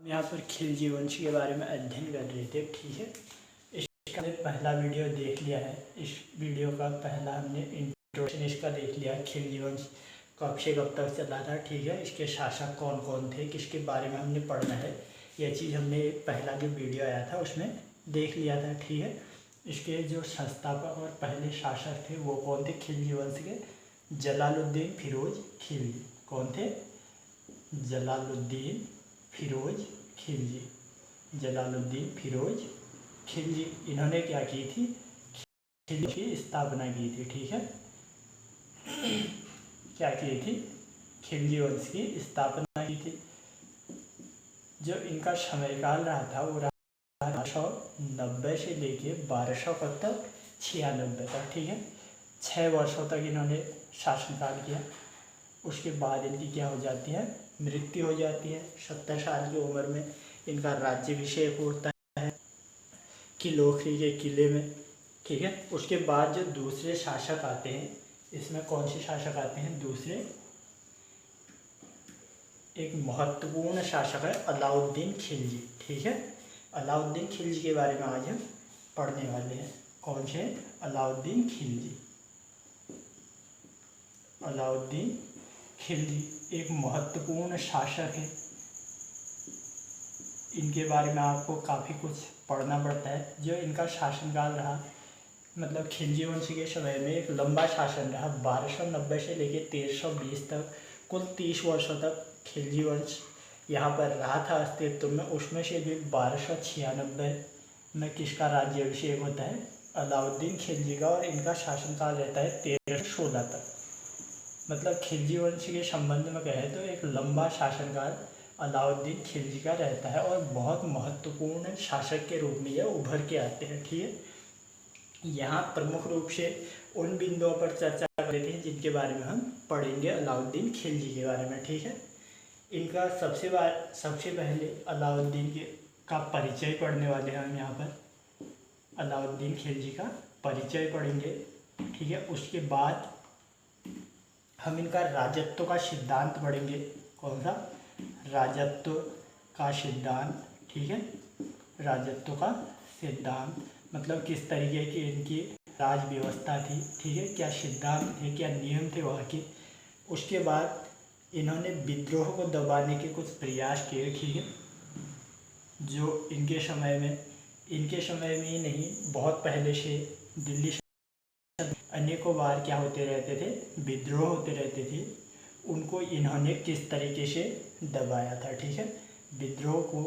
यहाँ पर खिलजी वंश के बारे में अध्ययन कर रहे थे। ठीक है, इसका पहला वीडियो देख लिया है। इस वीडियो का पहला हमने इंट्रोडक्शन इसका देख लिया। खिलजी वंश कब से कब तक चला था, ठीक है, इसके शासक कौन कौन थे, किसके बारे में हमने पढ़ना है, यह चीज़ हमने पहला जो वीडियो आया था उसमें देख लिया था। ठीक है, इसके जो संस्थापक और पहले शासक थे वो कौन थे, खिलजी वंश के जलालुद्दीन फिरोज खिलजी। कौन थे? जलालुद्दीन फिरोज खिलजी। जलालुद्दीन फिरोज खिलजी, इन्होंने क्या की थी, खिलजी की स्थापना की थी। ठीक है, क्या की थी, खिलजी वंश की स्थापना की थी। जो इनका समयकाल रहा था वो 1290 से लेके 1200 तक 96 तक। ठीक है, 6 वर्षों तक इन्होंने शासनकाल किया। उसके बाद इनकी क्या हो जाती है, मृत्यु हो जाती है। 70 साल की उम्र में इनका राज्याभिषेक होता है किलोखरी के किले में। ठीक है, उसके बाद जो दूसरे शासक आते हैं, इसमें कौन से शासक आते हैं दूसरे, एक महत्वपूर्ण शासक है अलाउद्दीन खिलजी। ठीक है, अलाउद्दीन खिलजी के बारे में आज हम पढ़ने वाले हैं। कौन से? अलाउद्दीन खिलजी। अलाउद्दीन खिलजी एक महत्वपूर्ण शासक है। इनके बारे में आपको काफ़ी कुछ पढ़ना पड़ता है। जो इनका शासनकाल रहा, मतलब खिलजी वंश के समय में एक लंबा शासन रहा। 1290 से लेकर 1320 तक, कुल 30 वर्षों तक खिलजी वंश यहाँ पर रहा था अस्तित्व में। उसमें से भी 1296 में किसका राज्याभिषेक होता है, अलाउद्दीन खिलजी का, और इनका शासनकाल रहता है 1316 तक। मतलब खिलजी वंश के संबंध में कहें तो एक लंबा शासनकाल अलाउद्दीन खिलजी का रहता है और बहुत महत्वपूर्ण शासक के रूप में यह उभर के आते हैं। ठीक है, यहाँ प्रमुख रूप से उन बिंदुओं पर चर्चा कर लेते हैं जिनके बारे में हम पढ़ेंगे अलाउद्दीन खिलजी के बारे में। ठीक है, इनका सबसे पहले अलाउद्दीन का परिचय पढ़ने वाले हैं हम यहाँ पर। अलाउद्दीन खिलजी का परिचय पढ़ेंगे। ठीक है, उसके बाद हम इनका राजत्व का सिद्धांत पढ़ेंगे। कौन सा? राजत्व का सिद्धांत। ठीक है, राजत्व का सिद्धांत मतलब किस तरीके की इनकी राज व्यवस्था थी। ठीक है, क्या सिद्धांत थे, क्या नियम थे वहाँ के। उसके बाद इन्होंने विद्रोह को दबाने के कुछ प्रयास किए। ठीक है, जो इनके समय में ही नहीं, बहुत पहले से दिल्ली अनेकों बार क्या होते रहते थे, विद्रोह होते रहते थे। उनको इन्होंने किस तरीके से दबाया था। ठीक है, विद्रोह को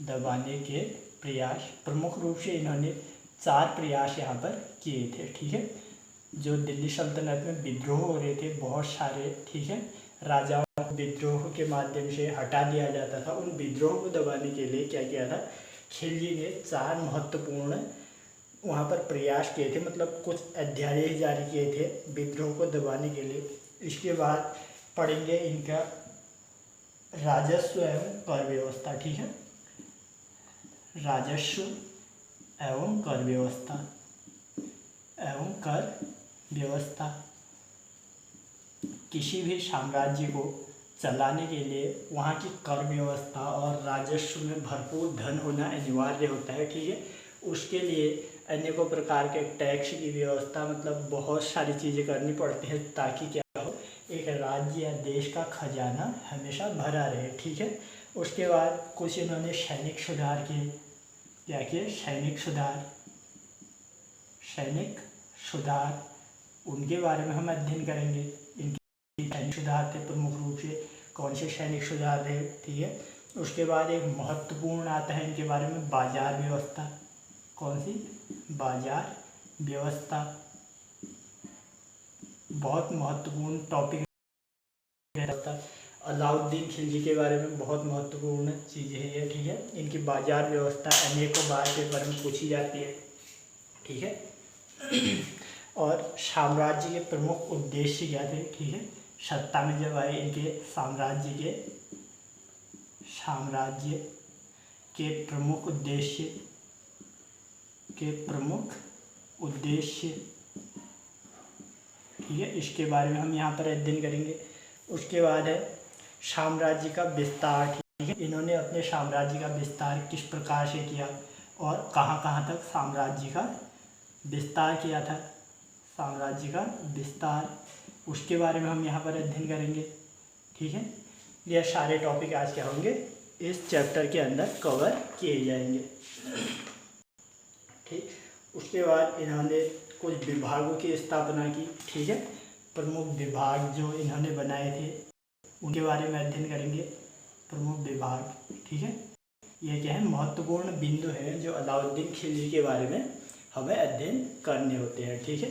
दबाने के प्रयास, प्रमुख रूप से इन्होंने 4 प्रयास यहाँ पर किए थे। ठीक है, जो दिल्ली सल्तनत में विद्रोह हो रहे थे बहुत सारे, ठीक है, राजाओं को विद्रोह के माध्यम से हटा दिया जाता था। उन विद्रोह को दबाने के लिए क्या किया था, खिलजी ने 4 महत्वपूर्ण वहाँ पर प्रयास किए थे, मतलब कुछ अध्यादेश जारी किए थे विद्रोह को दबाने के लिए। इसके बाद पढ़ेंगे इनका राजस्व एवं कर व्यवस्था। ठीक है, राजस्व एवं कर व्यवस्था किसी भी साम्राज्य को चलाने के लिए वहाँ की कर व्यवस्था और राजस्व में भरपूर धन होना अनिवार्य होता है। ठीक है, उसके लिए अनेकों प्रकार के टैक्स की व्यवस्था, मतलब बहुत सारी चीज़ें करनी पड़ती है ताकि क्या हो, एक राज्य या देश का खजाना हमेशा भरा रहे। ठीक है, उसके बाद कुछ इन्होंने सैनिक सुधार किए। क्या किए? सैनिक सुधार, उनके बारे में हम अध्ययन करेंगे। इनके सैनिक सुधार थे प्रमुख रूप से। कौन से सैनिक सुधार थे? ठीक है, उसके बाद एक महत्वपूर्ण आता है इनके बारे में, बाजार व्यवस्था। कौन सी? बाजार व्यवस्था, बहुत महत्वपूर्ण टॉपिक रहता है। अलाउद्दीन खिलजी के बारे में बहुत महत्वपूर्ण चीज़ है ये। ठीक है, इनकी बाजार व्यवस्था अनेकों बार पेपर में पूछी जाती है। ठीक है, और साम्राज्य के प्रमुख उद्देश्य क्या थे। ठीक है, सत्ता में जब आए इनके साम्राज्य के प्रमुख उद्देश्य, ठीक है, इसके बारे में हम यहाँ पर अध्ययन करेंगे। उसके बाद है साम्राज्य का विस्तार, ठीक है। इन्होंने अपने साम्राज्य का विस्तार किस प्रकार से किया और कहाँ कहाँ तक साम्राज्य का विस्तार किया था, साम्राज्य का विस्तार, उसके बारे में हम यहाँ पर अध्ययन करेंगे, ठीक है। यह सारे टॉपिक आज क्या होंगे, इस चैप्टर के अंदर कवर किए जाएंगे, ठीक। उसके बाद इन्होंने कुछ विभागों की स्थापना की, ठीक है। प्रमुख विभाग जो इन्होंने बनाए थे उनके बारे में अध्ययन करेंगे, प्रमुख विभाग, ठीक है। ये क्या है, महत्वपूर्ण बिंदु है जो अलाउद्दीन खिलजी के बारे में हमें अध्ययन करने होते हैं, ठीक है।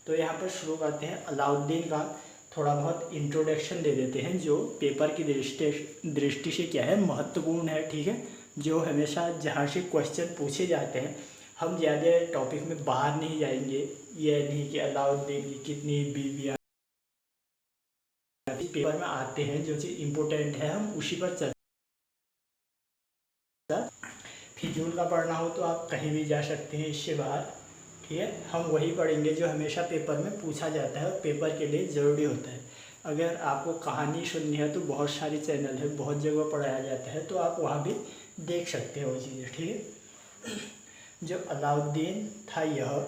तो यहाँ पर शुरू करते हैं। अलाउद्दीन का थोड़ा बहुत इंट्रोडक्शन दे देते हैं जो पेपर की दृष्टि से क्या है, महत्वपूर्ण है, ठीक है। जो हमेशा जहाँ से क्वेश्चन पूछे जाते हैं, हम ज़्यादा टॉपिक में बाहर नहीं जाएंगे, यह नहीं कि अलाउद्दीन की कितनी बीवियाँ पेपर में आते हैं, जो चीज़ इम्पोर्टेंट है हम उसी पर चर्चा। फिजूल का पढ़ना हो तो आप कहीं भी जा सकते हैं इससे बाहर, ठीक है। हम वही पढ़ेंगे जो हमेशा पेपर में पूछा जाता है और पेपर के लिए ज़रूरी होता है। अगर आपको कहानी सुननी है तो बहुत सारी चैनल है, बहुत जगह पढ़ाया जाता है, तो आप वहाँ भी देख सकते हो वो चीज़ें, ठीक है। जो अलाउद्दीन था यह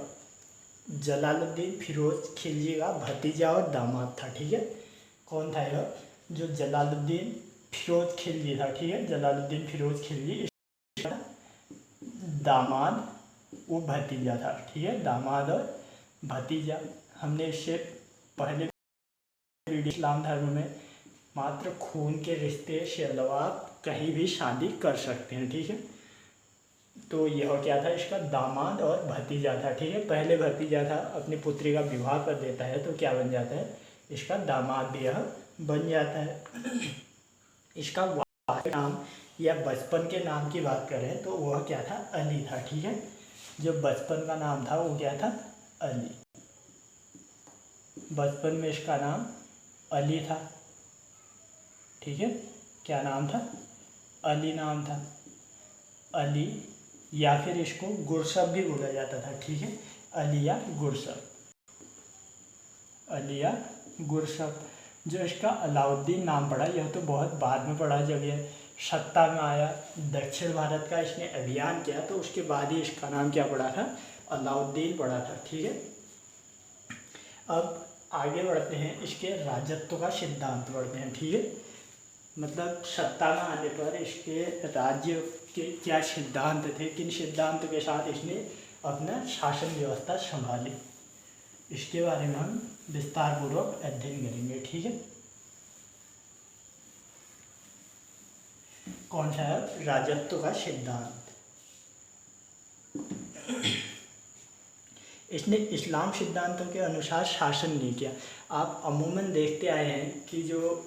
जलालुद्दीन फिरोज खिलजी का भतीजा और दामाद था, ठीक है। कौन था यह, जो जलालुद्दीन फिरोज खिलजी था, ठीक है। जलालुद्दीन फिरोज खिलजी दामाद वो भतीजा था, ठीक है। दामाद और भतीजा, हमने इससे पहले इस्लाम धर्म में मात्र खून के रिश्ते से अलावा कहीं भी शादी कर सकते हैं, ठीक है। तो यह क्या था, इसका दामाद और भतीजा था, ठीक है। पहले भतीजा था, अपनी पुत्री का विवाह कर देता है तो क्या बन जाता है, इसका दामाद भी यह बन जाता है। इसका नाम या बचपन के नाम की बात करें तो वह क्या था, अली था, ठीक है। जो बचपन का नाम था वो क्या था, अली। बचपन में इसका नाम अली था, ठीक है। क्या नाम था, अली नाम था, अली, या फिर इसको गुरसब भी बोला जाता था, ठीक है। अली या गुरसब, अली या गुरसब। जो इसका अलाउद्दीन नाम पड़ा यह तो बहुत बाद में पड़ा, जब यह सत्ता में आया, दक्षिण भारत का इसने अभियान किया, तो उसके बाद ही इसका नाम क्या पड़ा था, अलाउद्दीन पड़ा था, ठीक है। अब आगे बढ़ते हैं, इसके राजत्व का सिद्धांत बढ़ते हैं, ठीक है। मतलब सत्ता में आने पर इसके राज्य के क्या सिद्धांत थे, किन सिद्धांतों के साथ इसने अपना शासन व्यवस्था संभाली, इसके बारे में हम विस्तार पूर्वक अध्ययन करेंगे, ठीक है। कौन सा है, राजत्व का सिद्धांत। इसने इस्लाम सिद्धांतों के अनुसार शासन नहीं किया। आप अमूमन देखते आए हैं कि जो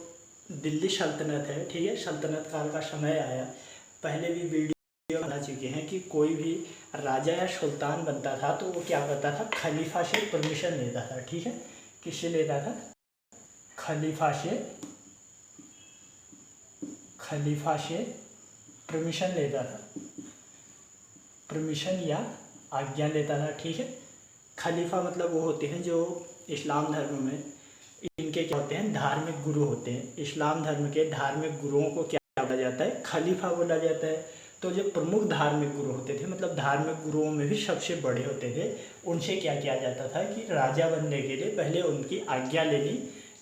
दिल्ली सल्तनत है, ठीक है, सल्तनत काल का समय आया, पहले भी वीडियो बना चुके हैं कि कोई भी राजा या सुल्तान बनता था तो वो क्या करता था, खलीफा से परमिशन लेता था, ठीक है। किससे लेता था, खलीफा से परमिशन लेता था, परमिशन या आज्ञा लेता था, ठीक है। खलीफा मतलब वो होते हैं जो इस्लाम धर्म में, इनके क्या होते हैं, धार्मिक गुरु होते हैं। इस्लाम धर्म के धार्मिक गुरुओं को क्या बोला जाता है, खलीफा बोला जाता है। तो जो प्रमुख धार्मिक गुरु होते थे, मतलब धार्मिक गुरुओं में भी सबसे बड़े होते थे, उनसे क्या किया जाता था कि राजा बनने के लिए पहले उनकी आज्ञा लेनी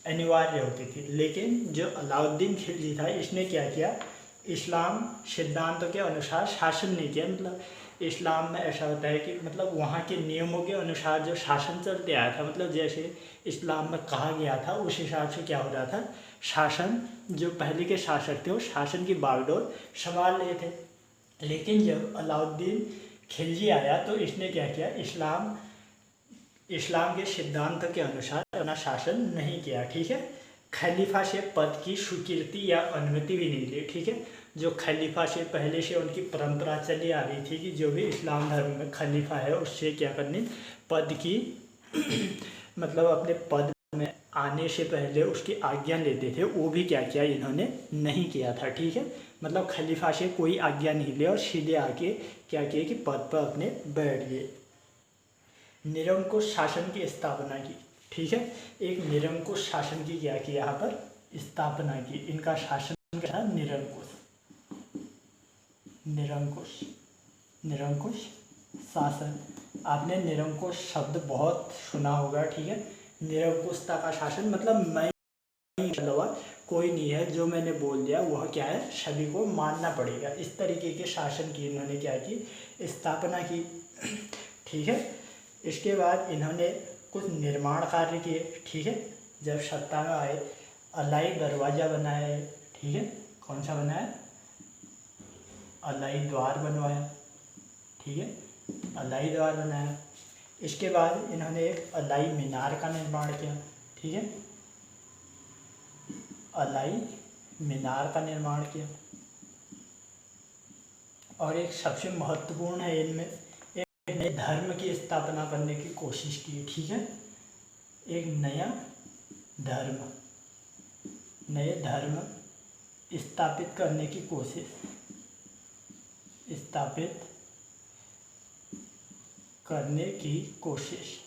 अनिवार्य होती थी। लेकिन जो अलाउद्दीन खिलजी था, इसने क्या किया, इस्लाम सिद्धांतों के अनुसार शासन नहीं किया। मतलब इस्लाम में ऐसा होता है कि मतलब वहाँ के नियमों के अनुसार जो शासन चलते आया था, मतलब जैसे इस्लाम में कहा गया था उस हिसाब से क्या हो रहा था, शासन, जो पहले के शासक थे वो शासन की बागडोर संभाल रहे थे। लेकिन जब अलाउद्दीन खिलजी आया तो इसने क्या किया, इस्लाम के सिद्धांत के अनुसार अपना शासन नहीं किया, ठीक है। खलीफा से पद की स्वीकृति या अनुमति भी नहीं ली, ठीक है। जो खलीफा से पहले से उनकी परंपरा चली आ रही थी कि जो भी इस्लाम धर्म में खलीफा है उससे क्या करनी, पद की मतलब अपने पद में आने से पहले उसकी आज्ञा लेते थे, वो भी क्या किया, इन्होंने नहीं किया था, ठीक है। मतलब खलीफा से कोई आज्ञा नहीं ली और सीधे आके क्या किया कि पद पर अपने बैठ गए। निरंकुश शासन की स्थापना की, ठीक है। एक निरंकुश शासन की क्या की यहाँ पर स्थापना की। इनका शासन क्या था? निरंकुश, निरंकुश, निरंकुश शासन। आपने निरंकुश शब्द बहुत सुना होगा, ठीक है। निरंकुशता का शासन मतलब मैं अलावा कोई नहीं है, जो मैंने बोल दिया वह क्या है, सभी को मानना पड़ेगा। इस तरीके के शासन की इन्होंने क्या की, स्थापना की, ठीक है। इसके बाद इन्होंने कुछ निर्माण कार्य किए, ठीक है। जब सत्ता में आए, अलाई दरवाज़ा बनाया, ठीक है। कौन सा बनाया? अलाई द्वार बनवाया, ठीक है, अलाई द्वार बनाया। इसके बाद इन्होंने एक अलाई मीनार का निर्माण किया, ठीक है, अलाई मीनार का निर्माण किया। और एक सबसे महत्वपूर्ण है इनमें, एक नए धर्म की स्थापना करने की कोशिश की, ठीक है। एक नया धर्म, नए धर्म स्थापित करने की कोशिश, स्थापित करने की कोशिश,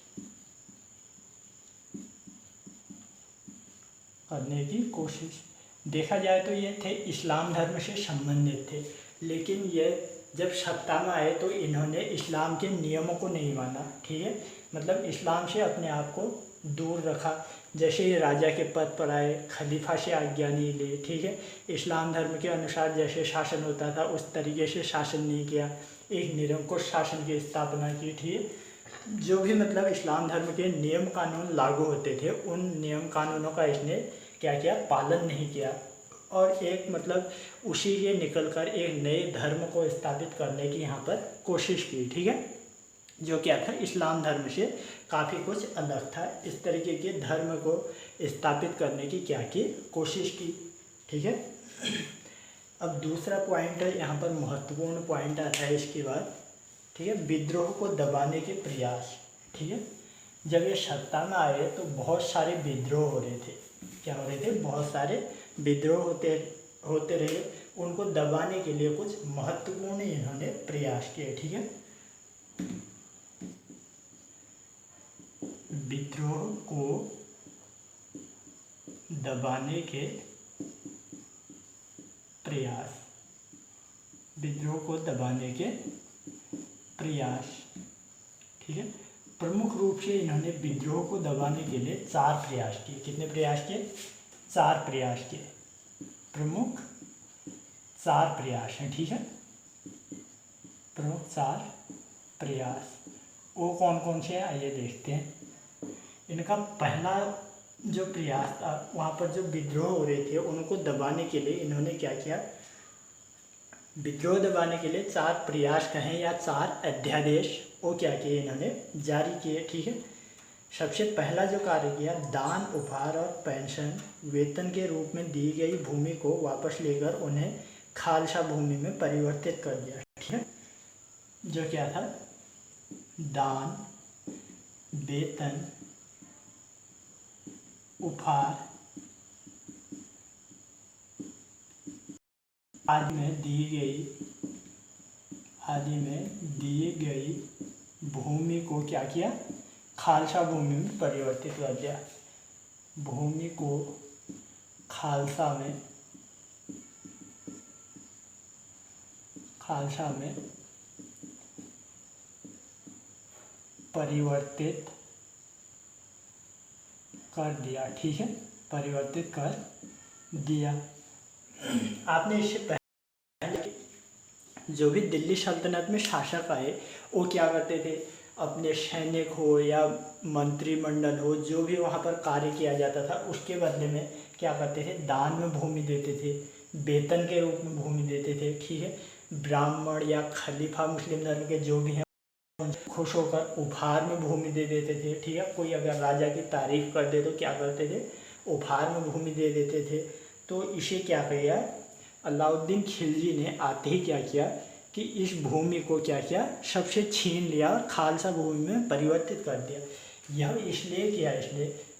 करने की कोशिश। देखा जाए तो ये थे इस्लाम धर्म से संबंधित थे, लेकिन ये जब सत्ता में आए तो इन्होंने इस्लाम के नियमों को नहीं माना, ठीक है। मतलब इस्लाम से अपने आप को दूर रखा। जैसे ही राजा के पद पर आए, खलीफा से आज्ञा नहीं ली, ठीक है। इस्लाम धर्म के अनुसार जैसे शासन होता था उस तरीके से शासन नहीं किया। एक निरंकुश शासन की स्थापना की, ठीक है। जो भी मतलब इस्लाम धर्म के नियम कानून लागू होते थे उन नियम कानूनों का इसने क्या किया, पालन नहीं किया। और एक मतलब उसी के निकलकर एक नए धर्म को स्थापित करने की यहाँ पर कोशिश की, ठीक है, जो क्या था, इस्लाम धर्म से काफ़ी कुछ अलग था। इस तरीके के धर्म को स्थापित करने की क्या की, कोशिश की, ठीक है। अब दूसरा पॉइंट है, यहाँ पर महत्वपूर्ण पॉइंट आता है इसके बाद, ठीक है, विद्रोह को दबाने के प्रयास, ठीक है। जब ये सत्ता में आए तो बहुत सारे विद्रोह हो रहे थे। क्या हो रहे थे? बहुत सारे विद्रोह होते रहे। उनको दबाने के लिए कुछ महत्वपूर्ण इन्होंने प्रयास किए, ठीक है। विद्रोह को दबाने के प्रयास, विद्रोह को दबाने के प्रयास, ठीक है। प्रमुख रूप से इन्होंने विद्रोह को दबाने के लिए 4 प्रयास किए। कितने प्रयास किए? 4 प्रयास किए। प्रमुख 4 प्रयास हैं, ठीक है। प्रमुख 4 प्रयास वो कौन कौन से हैं, आइए देखते हैं। इनका पहला जो प्रयास था, वहाँ पर जो विद्रोह हो रहे थे उनको दबाने के लिए इन्होंने क्या किया, विद्रोह दबाने के लिए 4 प्रयास कहें या 4 अध्यादेश वो क्या किए, इन्होंने जारी किए, ठीक है। सबसे पहला जो कार्य किया, दान, उपहार और पेंशन वेतन के रूप में दी गई भूमि को वापस लेकर उन्हें खालसा भूमि में परिवर्तित कर दिया, ठीक है। जो क्या था, दान, वेतन, उपहार आदि में दी गई भूमि को क्या किया, खालसा भूमि में परिवर्तित कर दिया। भूमि को खालसा में परिवर्तित कर दिया, ठीक है, परिवर्तित कर दिया। आपने इससे पहले जो भी दिल्ली सल्तनत में शासक आए वो क्या करते थे, अपने सैनिक हो या मंत्रिमंडल हो, जो भी वहाँ पर कार्य किया जाता था उसके बदले में क्या करते थे, दान में भूमि देते थे, वेतन के रूप में भूमि देते थे, ठीक है। ब्राह्मण या खलीफा मुस्लिम धर्म के जो भी हैं खुश होकर उपहार में भूमि दे देते थे, ठीक है। कोई अगर राजा की तारीफ कर दे तो क्या करते थे, उपहार में भूमि दे देते थे। तो इसे क्या किया, अलाउद्दीन खिलजी ने आते ही क्या किया कि इस भूमि को क्या किया, सबसे छीन लिया और खालसा भूमि में परिवर्तित कर दिया। यह इसलिए किया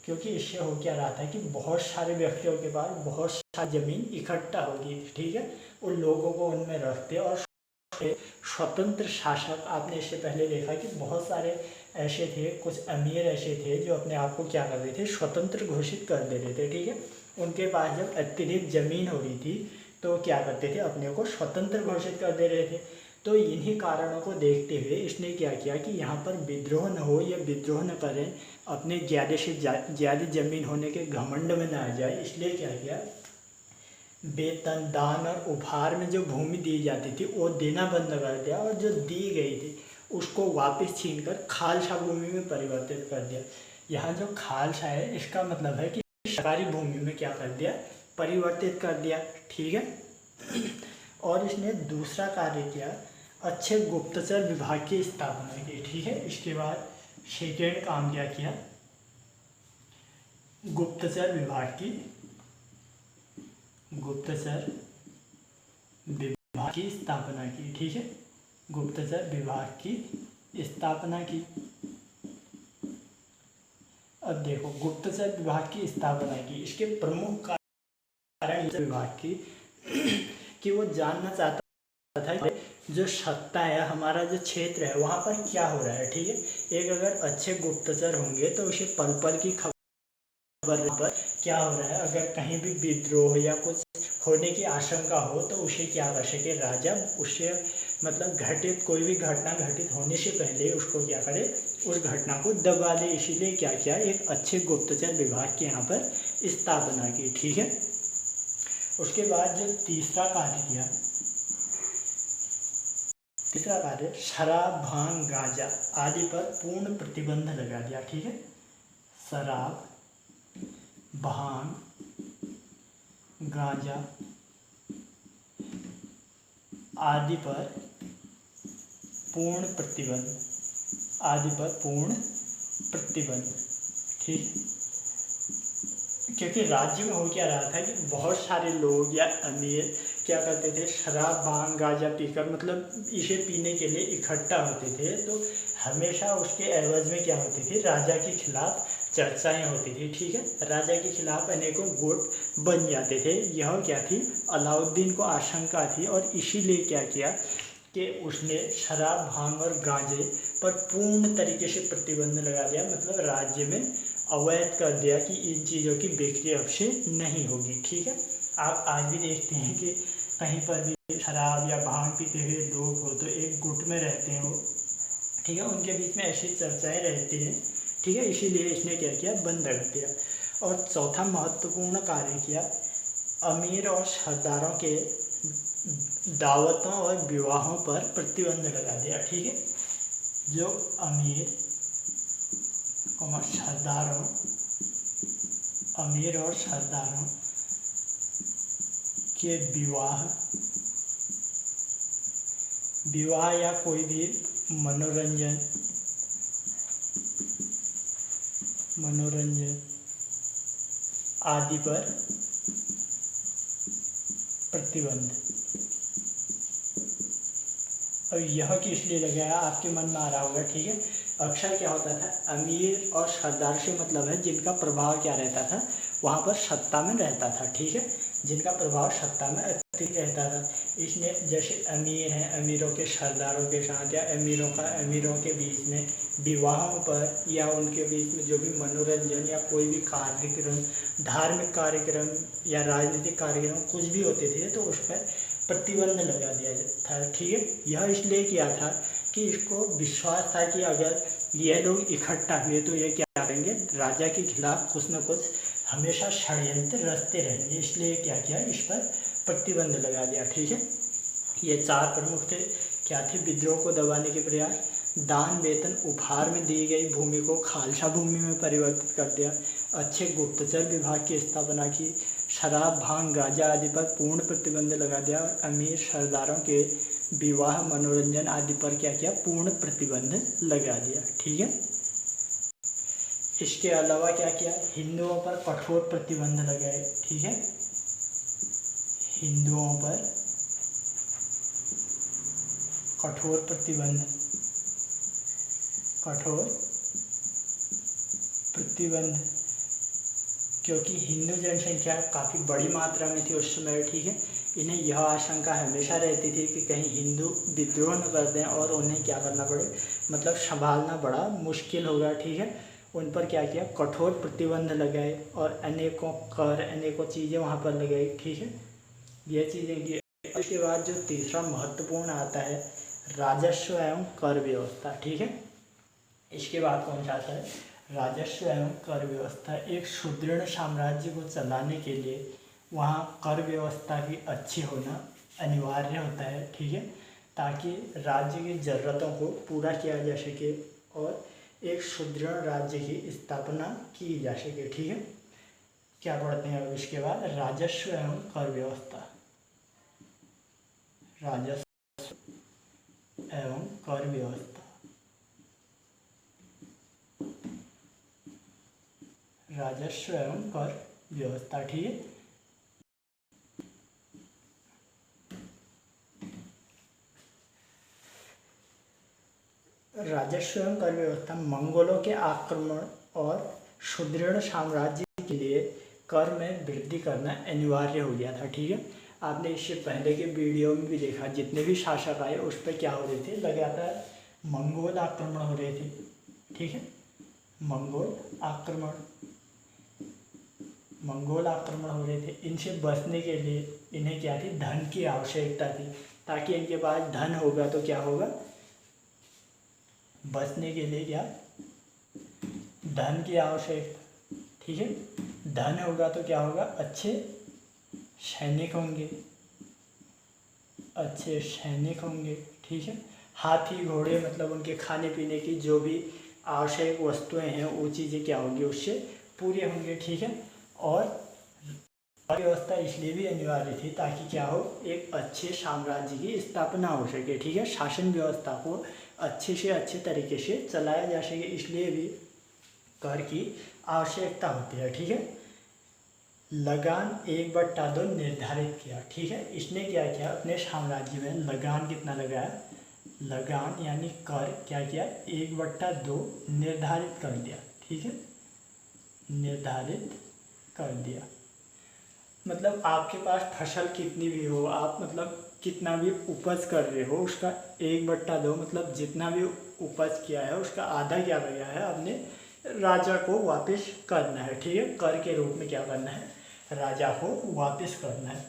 क्योंकि इससे हो क्या रहा था कि बहुत सारे व्यक्तियों के पास बहुत सारी ज़मीन इकट्ठा होगी, ठीक है। उन लोगों को उनमें रखते और स्वतंत्र शासक, आपने इससे पहले देखा कि बहुत सारे ऐसे थे, कुछ अमीर ऐसे थे जो अपने आप को क्या कर रहे थे, स्वतंत्र घोषित कर दे रहे थे, ठीक है। उनके पास जब अत्यधिक ज़मीन हो रही थी तो क्या करते थे, अपने को स्वतंत्र घोषित कर दे रहे थे। तो इन्हीं कारणों को देखते हुए इसने क्या किया कि यहाँ पर विद्रोह न हो या विद्रोह न करें, अपने ज़्यादा से ज़्यादा ज़मीन होने के घमंड में न आ जाए, इसलिए क्या किया, वेतन, दान और उपहार में जो भूमि दी जाती थी वो देना बंद कर दिया, और जो दी गई थी उसको वापस छीनकर खालसा भूमि में परिवर्तित कर दिया। यहाँ जो खालसा है इसका मतलब है कि सरकारी भूमि में क्या कर दिया, परिवर्तित कर दिया। ठीक है। और इसने दूसरा कार्य किया, अच्छे गुप्तचर विभाग की स्थापना की। ठीक है। इसके बाद सेकेंड काम क्या किया, गुप्तचर विभाग की स्थापना की। ठीक है। गुप्तचर विभाग की स्थापना की। अब देखो, गुप्तचर विभाग की स्थापना की, इसके प्रमुख कारण विभाग की कि वो जानना चाहता था कि जो सत्ता है, हमारा जो क्षेत्र है, वहाँ पर क्या हो रहा है। ठीक है। एक अगर अच्छे गुप्तचर होंगे तो उसे पल पल की खबर पर क्या हो रहा है, अगर कहीं भी विद्रोह या कुछ होने की आशंका हो तो उसे क्या कर सके, राजा उसे मतलब कोई भी घटना घटित होने से पहले उसको क्या करे, उस घटना को दबा दे। इसीलिए क्या किया, एक अच्छे गुप्तचर विभाग की यहाँ पर स्थापना की। ठीक है। उसके बाद जो तीसरा कार्य, शराब, भांग, गांजा आदि पर पूर्ण प्रतिबंध लगा दिया। ठीक है। शराब, भांग, गांजा आदि पर पूर्ण प्रतिबंध। ठीक। क्योंकि राज्य में हो क्या रहा था कि बहुत सारे लोग या अमीर क्या करते थे, शराब, भांग, गांजा पीकर मतलब इसे पीने के लिए इकट्ठा होते थे। तो हमेशा उसके एवज में क्या होती थी, राजा के खिलाफ चर्चाएं होती थी। ठीक है। राजा के खिलाफ अनेकों गुट बन जाते थे। यह क्या थी, अलाउद्दीन को आशंका थी, और इसीलिए क्या किया कि उसने शराब, भांग और गांजे पर पूर्ण तरीके से प्रतिबंध लगा दिया, मतलब राज्य में अवैध कर दिया कि इन चीज़ों की बिक्री अब से नहीं होगी। ठीक है। आप आज भी देखते हैं कि कहीं पर भी शराब या भांग पीते हुए लोग हो तो एक गुट में रहते हो। ठीक है। उनके बीच में ऐसी चर्चाएं रहती हैं। ठीक है। इसीलिए इसने क्या किया, बंद कर दिया। और चौथा महत्वपूर्ण कार्य किया, अमीर और सरदारों के दावतों और विवाहों पर प्रतिबंध लगा दिया। ठीक है। जो अमीर और सरदारों के विवाह या कोई भी मनोरंजन आदि पर प्रतिबंध। और यह किस लिए लगाया, आपके मन में आ रहा होगा। ठीक है। अक्सर क्या होता था, अमीर और सरदार से मतलब है जिनका प्रभाव क्या रहता था, वहाँ पर सत्ता में रहता था। ठीक है। जिनका प्रभाव सत्ता में अत्यधिक रहता था। इसने जैसे अमीर हैं, अमीरों के सरदारों के साथ, या अमीरों के बीच में विवाहों पर, या उनके बीच में जो भी मनोरंजन या कोई भी कार्यक्रम, धार्मिक कार्यक्रम या राजनीतिक कार्यक्रम कुछ भी होते थे, तो उस पर प्रतिबंध लगा दिया था। ठीक है। यह इसलिए किया था कि इसको विश्वास था कि अगर यह लोग इकट्ठा हुए तो ये क्या करेंगे, राजा के खिलाफ कुछ न कुछ हमेशा षड्यंत्र रचते रहेंगे। इसलिए क्या किया, इस पर प्रतिबंध लगा दिया। ठीक है। ये चार प्रमुख थे। क्या थे, विद्रोह को दबाने के प्रयास, दान, वेतन, उपहार में दी गई भूमि को खालसा भूमि में परिवर्तित कर दिया, अच्छे गुप्तचर विभाग की स्थापना की, शराब, भांग, गांजा आदि पर पूर्ण प्रतिबंध लगा दिया, और अमीर सरदारों के विवाह, मनोरंजन आदि पर क्या किया, पूर्ण प्रतिबंध लगा दिया। ठीक है। इसके अलावा क्या किया, हिंदुओं पर कठोर प्रतिबंध लगाए। ठीक है। हिंदुओं पर कठोर प्रतिबंध क्योंकि हिंदू जनसंख्या काफ़ी बड़ी मात्रा में थी उस समय। ठीक है। इन्हें यह आशंका हमेशा रहती थी कि कहीं हिंदू विद्रोह न कर दें और उन्हें क्या करना पड़े, मतलब संभालना बड़ा मुश्किल होगा। ठीक है। उन पर क्या किया, कठोर प्रतिबंध लगाए और अनेकों कर, अनेकों चीज़ें वहाँ पर लगाई। ठीक है, ये चीज़ें की। उसके बाद जो तीसरा महत्वपूर्ण आता है राजस्व एवं कर व्यवस्था। ठीक है, इसके बाद कौन सा आता है, राजस्व एवं कर व्यवस्था। एक सुदृढ़ साम्राज्य को चलाने के लिए वहाँ कर व्यवस्था की अच्छी होना अनिवार्य होता है। ठीक है, ताकि राज्य की ज़रूरतों को पूरा किया जा सके और एक सुदृढ़ राज्य की स्थापना की जा सके। ठीक है, क्या पढ़ते हैं अब इसके बाद, राजस्व एवं कर व्यवस्था। राजस्व एवं कर व्यवस्था, राजस्व एवं कर व्यवस्था। ठीक है, राजस्व एवं कर व्यवस्था मंगोलों के आक्रमण और सुदृढ़ साम्राज्य के लिए कर में वृद्धि करना अनिवार्य हो गया था। ठीक है, आपने इससे पहले के वीडियो में भी देखा, जितने भी शासक आए उस पर क्या हो रहे थे, लगातार मंगोल आक्रमण हो रहे थे। ठीक है, मंगोल आक्रमण हो रहे थे। इनसे बचने के लिए इन्हें क्या थी, धन की आवश्यकता थी, ताकि इनके पास धन होगा तो क्या होगा, बचने के लिए क्या, धन की आवश्यकता। ठीक है, धन होगा तो क्या होगा, अच्छे सैनिक होंगे, अच्छे सैनिक होंगे। ठीक है, हाथी घोड़े मतलब उनके खाने पीने की जो भी आवश्यक वस्तुएं हैं वो चीज़ें क्या होंगी, उससे पूरे होंगे। ठीक है, और व्यवस्था इसलिए भी अनिवार्य थी ताकि क्या हो, एक अच्छे साम्राज्य की स्थापना हो सके। ठीक है, शासन व्यवस्था को अच्छे से अच्छे तरीके से चलाया जा सके, इसलिए भी कर की आवश्यकता होती है। ठीक है, लगान 1/2 निर्धारित किया। ठीक है, इसने क्या किया, अपने साम्राज्य में लगान कितना लगाया, लगान यानी कर क्या किया, 1/2 निर्धारित कर दिया। ठीक है, निर्धारित कर दिया। मतलब आपके पास फसल कितनी भी हो, आप मतलब कितना भी उपज कर रहे हो, उसका 1/2 मतलब जितना भी उपज किया है उसका आधा क्या किया है, आपने राजा को वापस करना है। ठीक है, कर के रूप में क्या करना है, राजा को वापस करना है।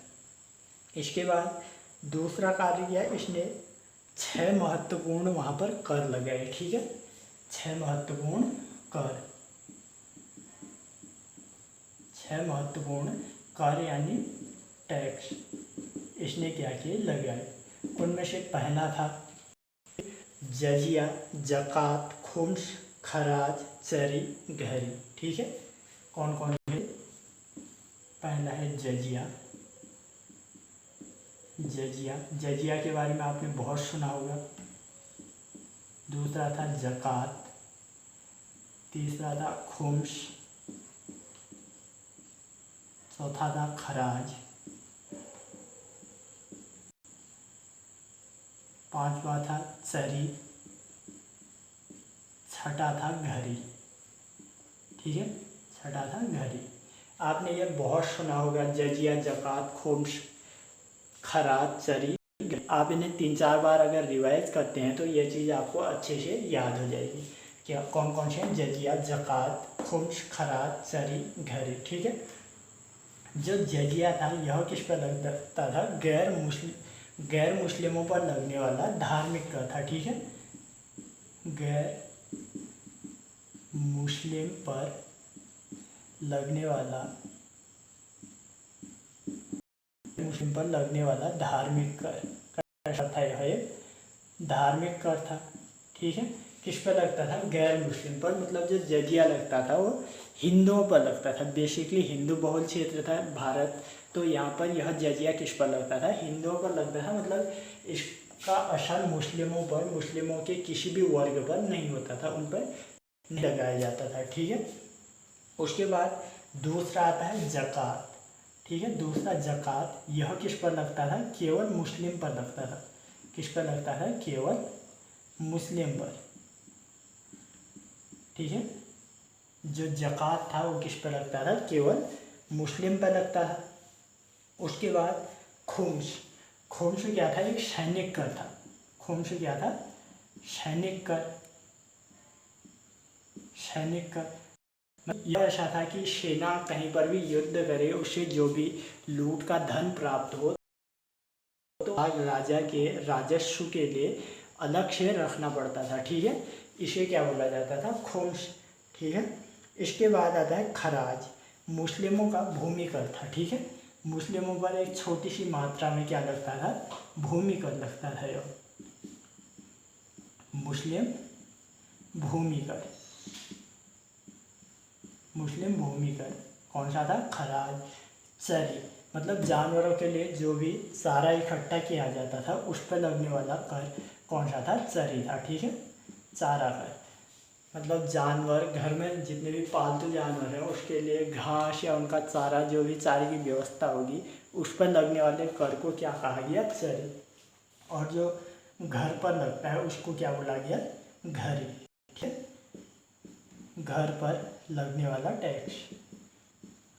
इसके बाद दूसरा कार्य किया, इसने 6 महत्वपूर्ण वहाँ पर कर लगाए। ठीक है, 6 महत्वपूर्ण कर, 6 महत्वपूर्ण कर यानी टैक्स इसने क्या किए, लगाए। उनमें से पहला था जजिया, जकात, खुम्स, खराज, चरी, घरी। ठीक है, कौन कौन है, पहला है जजिया। जजिया के बारे में आपने बहुत सुना होगा। दूसरा था जकात, तीसरा था खुम्स, चौथा था खराज, पांचवा था चरी, छठा था घरी। ठीक है, छठा था घरी। आपने ये बहुत सुना होगा, जजिया, जकात, खुम्स, खराज, चरी। आप इन्हें 3-4 बार अगर रिवाइज करते हैं तो ये चीज़ आपको अच्छे से याद हो जाएगी। क्या कौन कौन से हैं, जजिया, जकात, खुम्स, खराज, चरी, घरी। ठीक है, जो जजिया था यह किस पर लगता था, गैर मुस्लिमों पर लगने वाला धार्मिक कर था। ठीक है, गैर मुस्लिम पर लगने वाला धार्मिक कर था। यह एक धार्मिक कर था। ठीक है, किस पर लगता था, गैर मुस्लिम पर। मतलब जो जजिया लगता था वो हिंदुओं पर लगता था। बेसिकली हिंदू बहुल क्षेत्र था भारत, तो यहाँ पर यह जजिया किस पर लगता था, हिंदुओं पर लगता था। मतलब इसका असर मुस्लिमों पर, मुस्लिमों के किसी भी वर्ग पर नहीं होता था, उन पर नहीं लगाया जाता था। ठीक है, उसके बाद दूसरा आता है जकात। ठीक है, दूसरा जकात, यह किस पर लगता था, केवल मुस्लिम पर लगता था। किस पर लगता था, केवल मुस्लिम पर। ठीक है, जो जकात था वो किस पर लगता था, केवल मुस्लिम पर लगता था। उसके बाद खुम्स, खुम्स क्या था, एक सैनिक कर था। खुम्स क्या था, सैनिक कर। सैनिक का यह ऐसा था कि सेना कहीं पर भी युद्ध करे उसे जो भी लूट का धन प्राप्त हो तो राजा के राजस्व के लिए अलग से रखना पड़ता था। ठीक है, इसे क्या बोला जाता था? खुम्स। ठीक है, इसके बाद आता है खराज। मुस्लिमों का भूमि कर था। ठीक है, मुस्लिमों पर एक छोटी सी मात्रा में क्या लगता था? भूमि कर लगता था। यह मुस्लिम भूमि कर, मुस्लिम भूमि कर कौन सा था? खराज। चरी मतलब जानवरों के लिए जो भी चारा इकट्ठा किया जाता था उस पर लगने वाला कर कौन सा था? चरी था। ठीक है, चारा कर मतलब जानवर घर में जितने भी पालतू जानवर हैं उसके लिए घास या उनका चारा जो भी चारे की व्यवस्था होगी उस पर लगने वाले कर को क्या कहा गया? चरी। और जो घर पर लगता है उसको क्या बोला गया? घरी। ठीक है, घर पर लगने वाला टैक्स,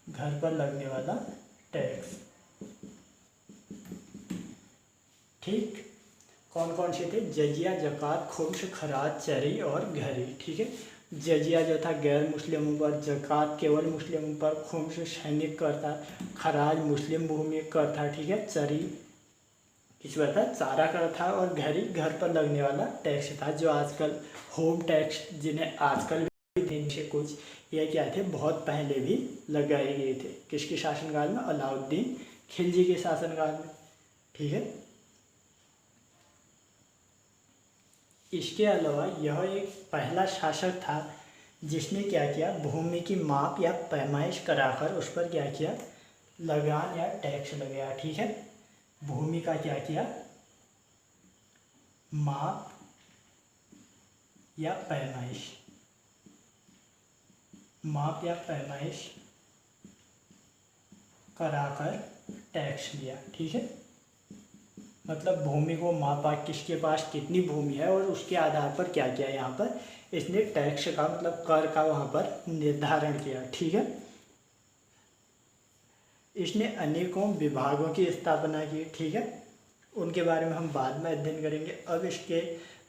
घर पर लगने वाला टैक्स। ठीक, कौन कौन से थे? जजिया, जकात, खुम्स, खराज, चरी और घरी। ठीक है, जजिया जो था गैर मुस्लिमों पर, जकात केवल मुस्लिमों पर, खुम्स सैनिक कर था, खराज मुस्लिम भूमि कर था। ठीक है, चरी किस पर था? चारा कर था, और घरी घर पर लगने वाला टैक्स था जो आजकल होम टैक्स जिन्हें आजकल भी से कुछ ये क्या थे बहुत पहले भी लगाए गए थे। किसके शासनकाल में? अलाउद्दीन खिलजी के शासनकाल में। ठीक है, इसके अलावा यह एक पहला शासक था जिसने क्या किया? भूमि की माप या पैमाइश कराकर उस पर क्या किया? लगान या टैक्स लगाया। ठीक है, भूमि का क्या किया? माप या पैमाइश, माप या पैमाइश कराकर टैक्स लिया। ठीक है, मतलब भूमि को मापा किसके पास कितनी भूमि है और उसके आधार पर क्या किया? यहाँ पर इसने टैक्स का मतलब कर का वहाँ पर निर्धारण किया। ठीक है, इसने अनेकों विभागों की स्थापना की। ठीक है, उनके बारे में हम बाद में अध्ययन करेंगे। अब इसके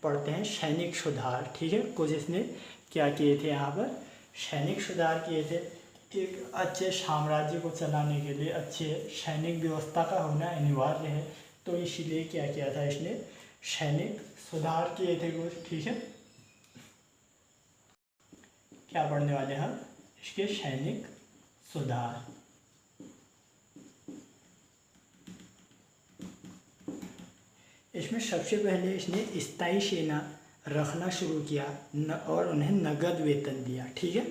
पढ़ते हैं सैनिक सुधार। ठीक है, कुछ इसने क्या किए थे? यहाँ पर सैनिक सुधार किए थे। एक अच्छे साम्राज्य को चलाने के लिए अच्छे सैनिक व्यवस्था का होना अनिवार्य है, तो इसीलिए क्या किया था? इसने सैनिक सुधार किए थे कुछ। ठीक है, क्या पढ़ने वाले हम? इसके सैनिक सुधार। इसमें सबसे पहले इसने स्थायी सेना रखना शुरू किया और उन्हें नगद वेतन दिया। ठीक है,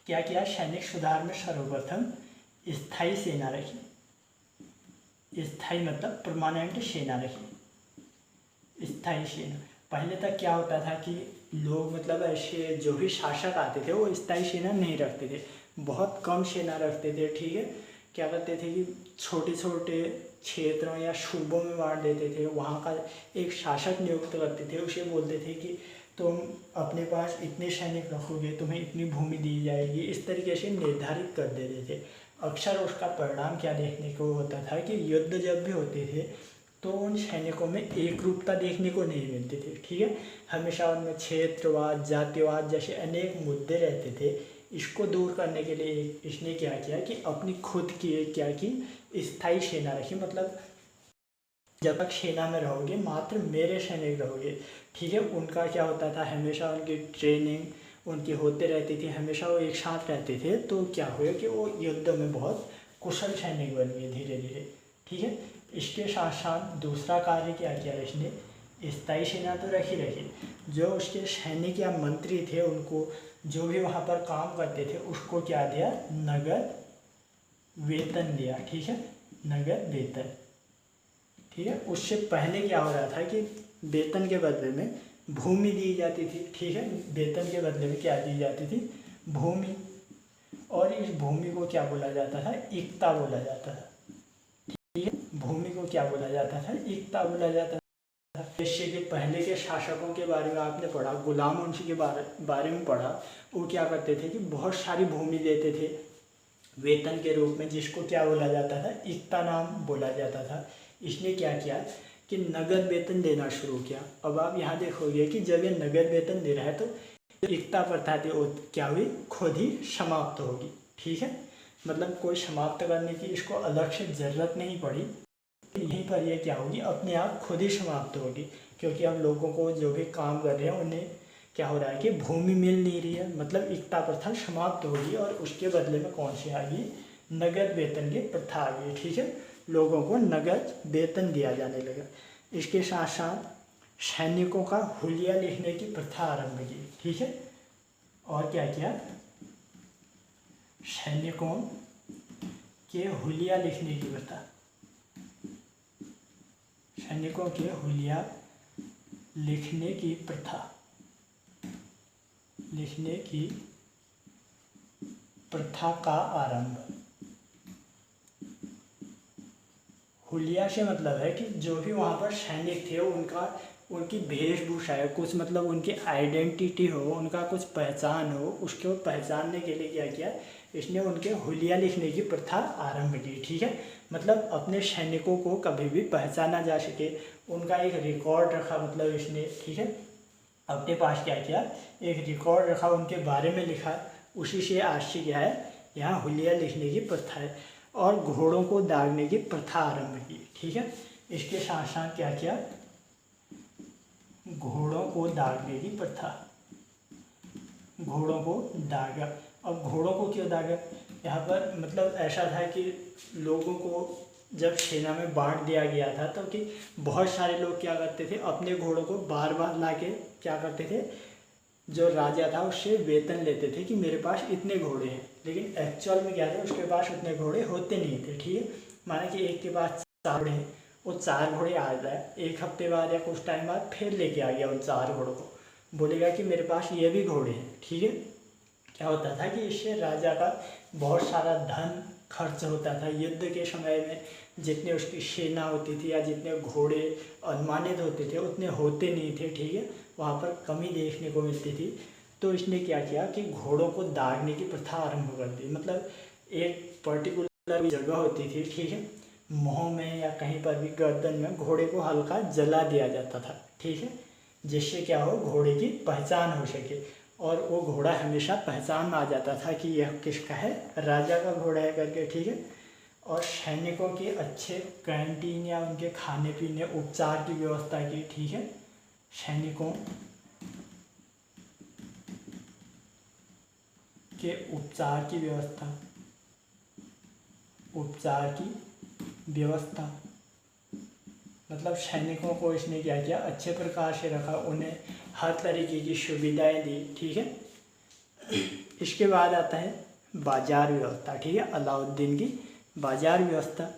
क्या किया? सैनिक सुधार में सर्वप्रथम स्थायी सेना रखी। स्थायी मतलब परमानेंट सेना रखी, स्थायी सेना। पहले तक क्या होता था कि लोग मतलब ऐसे जो भी शासक आते थे वो स्थायी सेना नहीं रखते थे, बहुत कम सेना रखते थे। ठीक है, क्या करते थे कि छोटे छोटे क्षेत्रों या सूबों में बांट देते थे, वहाँ का एक शासक नियुक्त करते थे, उसे बोलते थे कि तुम अपने पास इतने सैनिक रखोगे तुम्हें इतनी भूमि दी जाएगी, इस तरीके से निर्धारित कर देते थे। अक्सर उसका परिणाम क्या देखने को होता था कि युद्ध जब भी होते थे तो उन सैनिकों में एक रूपता देखने को नहीं मिलती थी। ठीक है, हमेशा उनमें क्षेत्रवाद, जातिवाद जैसे अनेक मुद्दे रहते थे। इसको दूर करने के लिए इसने क्या किया कि अपनी खुद की एक क्या की स्थायी सेना रखी। मतलब जब तक सेना में रहोगे मात्र मेरे सैनिक रहोगे। ठीक है, उनका क्या होता था? हमेशा उनकी ट्रेनिंग उनकी होते रहती थी, हमेशा वो एक साथ रहते थे, तो क्या हुआ कि वो युद्ध में बहुत कुशल सैनिक बन गए धीरे धीरे। ठीक है, इसके साथ साथ दूसरा कार्य क्या किया इसने? स्थायी सेना तो रखी, जो उसके सैनिक या मंत्री थे उनको जो भी वहाँ पर काम करते थे उसको क्या दिया? नगद वेतन दिया। ठीक है, नगद वेतन। ठीक है, उससे पहले क्या हो रहा था कि वेतन के बदले में भूमि दी जाती थी। ठीक है, वेतन के बदले में क्या दी जाती थी? भूमि। और इस भूमि को क्या बोला जाता था? इक्ता बोला जाता था। ठीक है, भूमि को क्या बोला जाता था? इक्ता बोला जाता था। जैसे कि पहले के शासकों के बारे में आपने पढ़ा, गुलाम वंश के बारे में पढ़ा, वो क्या करते थे कि बहुत सारी भूमि देते थे वेतन के रूप में, जिसको क्या बोला जाता था? इक्ता नाम बोला जाता था। इसने क्या किया कि नगद वेतन देना शुरू किया। अब आप यहाँ देखोगे कि जब ये नगद वेतन दे रहा है तो एकता प्रथा थी वो क्या हुई, खुद ही समाप्त होगी। ठीक है, मतलब कोई समाप्त करने की इसको अलग से ज़रूरत नहीं पड़ी, यहीं पर ये क्या होगी, अपने आप खुद ही समाप्त होगी। क्योंकि हम लोगों को जो भी काम कर रहे हैं उन्हें क्या हो रहा है कि भूमि मिल नहीं रही है, मतलब एकता प्रथा समाप्त होगी और उसके बदले में कौन सी आ गई, नगद वेतन की प्रथा आ गई। ठीक है, लोगों को नगद वेतन दिया जाने लगा। इसके साथ साथ सैनिकों का हुलिया लिखने की प्रथा आरंभ की। ठीक है, और क्या किया, सैनिकों के हुलिया लिखने की प्रथा, सैनिकों के हुलिया लिखने की प्रथा, लिखने की प्रथा का आरंभ। हुलिया से मतलब है कि जो भी वहाँ पर सैनिक थे उनकी वेशभूषा है कुछ, मतलब उनकी आइडेंटिटी हो, उनका कुछ पहचान हो, उसको पहचानने के लिए क्या किया, इसने उनके हुलिया लिखने की प्रथा आरंभ की। ठीक है, मतलब अपने सैनिकों को कभी भी पहचाना जा सके, उनका एक रिकॉर्ड रखा, मतलब इसने, ठीक है, अपने पास क्या किया, एक रिकॉर्ड रखा, उनके बारे में लिखा, उसी से आज से क्या है, यहाँ हुलिया लिखने की प्रथा है। और घोड़ों को दागने की प्रथा आरंभ की। ठीक है, इसके साथ साथ क्या किया, घोड़ों को दागने की प्रथा, घोड़ों को दागा। अब घोड़ों को क्यों दागा, यहाँ पर मतलब ऐसा था कि लोगों को जब सेना में बांट दिया गया था तो कि बहुत सारे लोग क्या करते थे, अपने घोड़ों को बार बार लाके क्या करते थे, जो राजा था उससे वेतन लेते थे कि मेरे पास इतने घोड़े हैं, लेकिन एक्चुअल में क्या था, उसके पास उतने घोड़े होते नहीं थे। ठीक है, माना कि एक के पास 4 घोड़े हैं, वो 4 घोड़े आ जाए, एक हफ्ते बाद या कुछ टाइम बाद फिर लेके आ गया उन 4 घोड़ों को, बोलेगा कि मेरे पास ये भी घोड़े हैं। ठीक है, क्या होता था कि इससे राजा का बहुत सारा धन खर्च होता था। युद्ध के समय में जितने उसकी सेना होती थी या जितने घोड़े अनुमानित होते थे उतने होते नहीं थे। ठीक है, वहाँ पर कमी देखने को मिलती थी। तो इसने क्या किया कि घोड़ों को दागने की प्रथा आरंभ कर दी। मतलब एक पर्टिकुलर जगह होती थी, ठीक है, मुँह में या कहीं पर भी गर्दन में घोड़े को हल्का जला दिया जाता था। ठीक है, जिससे क्या हो, घोड़े की पहचान हो सके, और वो घोड़ा हमेशा पहचान में आ जाता था कि यह किसका है, राजा का घोड़ा है करके। ठीक है, और सैनिकों के अच्छे कैंटीन या उनके खाने पीने उपचार की व्यवस्था की। ठीक है, सैनिकों के उपचार की व्यवस्था, उपचार की व्यवस्था, मतलब सैनिकों को इसने क्या किया, अच्छे प्रकार से रखा, उन्हें हर तरीके की सुविधाएं दी। ठीक है, इसके बाद आता है बाजार व्यवस्था। ठीक है, अलाउद्दीन की बाजार व्यवस्था।